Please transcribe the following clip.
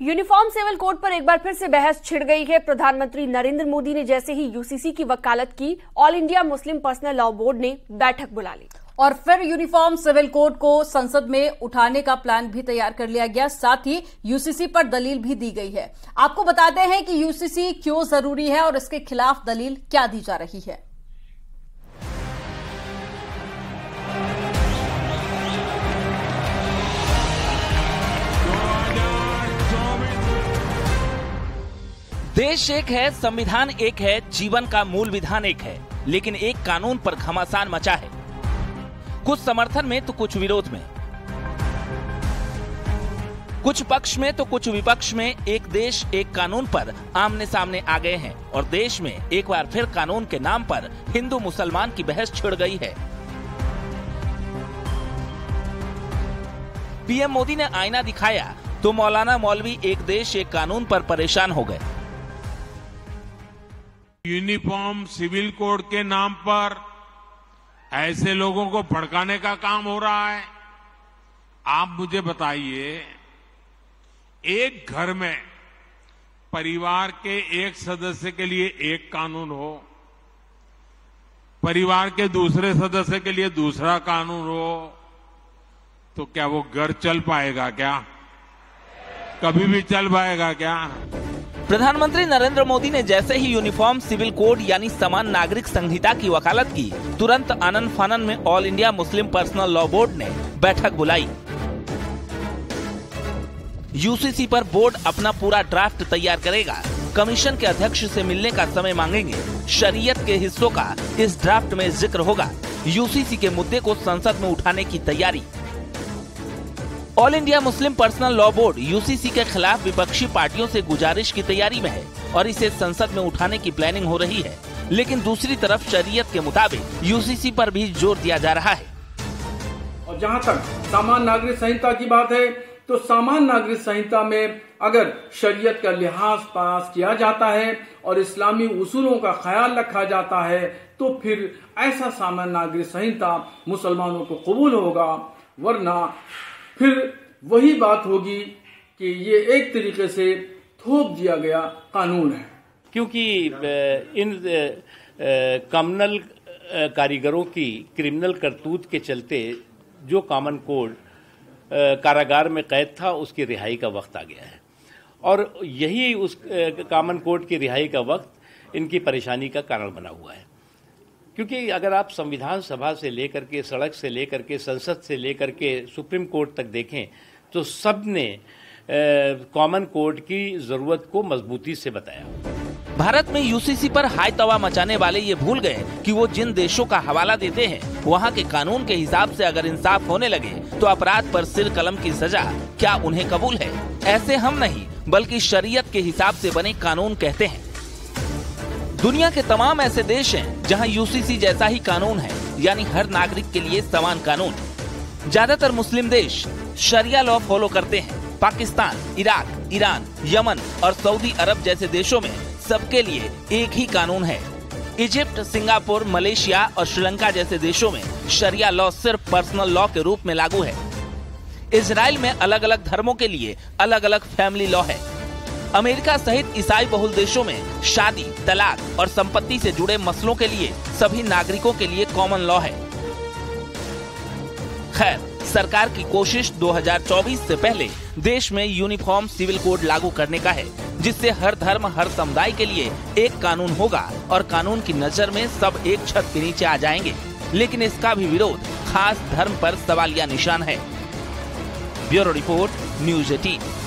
Uniform civil code पर एक बार फिर से बहस छिड़ गई है। प्रधानमंत्री नरेंद्र मोदी ने जैसे ही यूसीसी की वकालत की, all India Muslim personal law board ने बैठक बुला ली और फिर यूनिफॉर्म सिविल कोड को संसद में उठाने का प्लान भी तैयार कर लिया गया। साथ ही यूसीसी पर दलील भी दी गई है। आपको बताते हैं कि यूसीसी क्यों जरूरी है और इसके खिलाफ दलील क्या दी जा रही है। देश एक है, संविधान एक है, जीवन का मूल विधान एक है, लेकिन एक कानून पर घमासान मचा है। कुछ समर्थन में तो कुछ विरोध में, कुछ पक्ष में तो कुछ विपक्ष में एक देश एक कानून पर आमने सामने आ गए हैं और देश में एक बार फिर कानून के नाम पर हिंदू मुसलमान की बहस छिड़ गई है। पीएम मोदी ने आईना दिखाया तो मौलाना मौलवी एक देश एक कानून पर परेशान हो गए। यूनिफॉर्म सिविल कोड के नाम पर ऐसे लोगों को भड़काने का काम हो रहा है। आप मुझे बताइए, एक घर में परिवार के एक सदस्य के लिए एक कानून हो, परिवार के दूसरे सदस्य के लिए दूसरा कानून हो, तो क्या वो घर चल पाएगा? क्या कभी भी चल पाएगा क्या? प्रधानमंत्री नरेंद्र मोदी ने जैसे ही यूनिफॉर्म सिविल कोड यानी समान नागरिक संहिता की वकालत की, तुरंत आनन फानन में all India Muslim personal law board ने बैठक बुलाई। यूसीसी पर बोर्ड अपना पूरा ड्राफ्ट तैयार करेगा। कमीशन के अध्यक्ष से मिलने का समय मांगेंगे। शरीयत के हिस्सों का इस ड्राफ्ट में जिक्र होगा। यूसीसी के मुद्दे को संसद में उठाने की तैयारी। All India Muslim personal law board UCC के खिलाफ विपक्षी पार्टियों से गुजारिश की तैयारी में है और इसे संसद में उठाने की प्लानिंग हो रही है। लेकिन दूसरी तरफ शरीयत के मुताबिक यूसीसी पर भी जोर दिया जा रहा है। और जहां तक सामान्य नागरिक संहिता की बात है, तो सामान्य नागरिक संहिता में अगर शरीयत का लिहाज पास किया जाता है और इस्लामी उसूलों का ख्याल रखा जाता है, तो फिर ऐसा सामान्य नागरिक संहिता मुसलमानों को कबूल होगा। वरना फिर वही बात होगी कि ये एक तरीके से थोप दिया गया कानून है। क्योंकि इन कम्युनल कारीगरों की क्रिमिनल करतूत के चलते जो कॉमन कोड कारागार में कैद था, उसकी रिहाई का वक्त आ गया है और यही उस कॉमन कोड की रिहाई का वक्त इनकी परेशानी का कारण बना हुआ है। क्योंकि अगर आप संविधान सभा से लेकर के, सड़क से लेकर के, संसद से लेकर के सुप्रीम कोर्ट तक देखें, तो सब ने कॉमन कोड की जरूरत को मजबूती से बताया। भारत में यूसीसी पर हाय तवा मचाने वाले ये भूल गए कि वो जिन देशों का हवाला देते हैं, वहाँ के कानून के हिसाब से अगर इंसाफ होने लगे तो अपराध पर सिर कलम की सजा क्या उन्हें कबूल है? ऐसे हम नहीं, बल्कि शरीयत के हिसाब से बने कानून कहते हैं। दुनिया के तमाम ऐसे देश हैं जहां यूसीसी जैसा ही कानून है, यानी हर नागरिक के लिए समान कानून। ज्यादातर मुस्लिम देश शरिया लॉ फॉलो करते हैं। पाकिस्तान, इराक, ईरान, यमन और सऊदी अरब जैसे देशों में सबके लिए एक ही कानून है। इजिप्ट, सिंगापुर, मलेशिया और श्रीलंका जैसे देशों में शरिया लॉ सिर्फ पर्सनल लॉ के रूप में लागू है। इजराइल में अलग अलग धर्मों के लिए अलग अलग फैमिली लॉ है। अमेरिका सहित ईसाई बहुल देशों में शादी, तलाक और संपत्ति से जुड़े मसलों के लिए सभी नागरिकों के लिए कॉमन लॉ है। खैर, सरकार की कोशिश 2024 से पहले देश में यूनिफॉर्म सिविल कोड लागू करने का है, जिससे हर धर्म, हर समुदाय के लिए एक कानून होगा और कानून की नजर में सब एक छत के नीचे आ जाएंगे। लेकिन इसका भी विरोध खास धर्म पर सवालिया निशान है। Bureau report, news 18।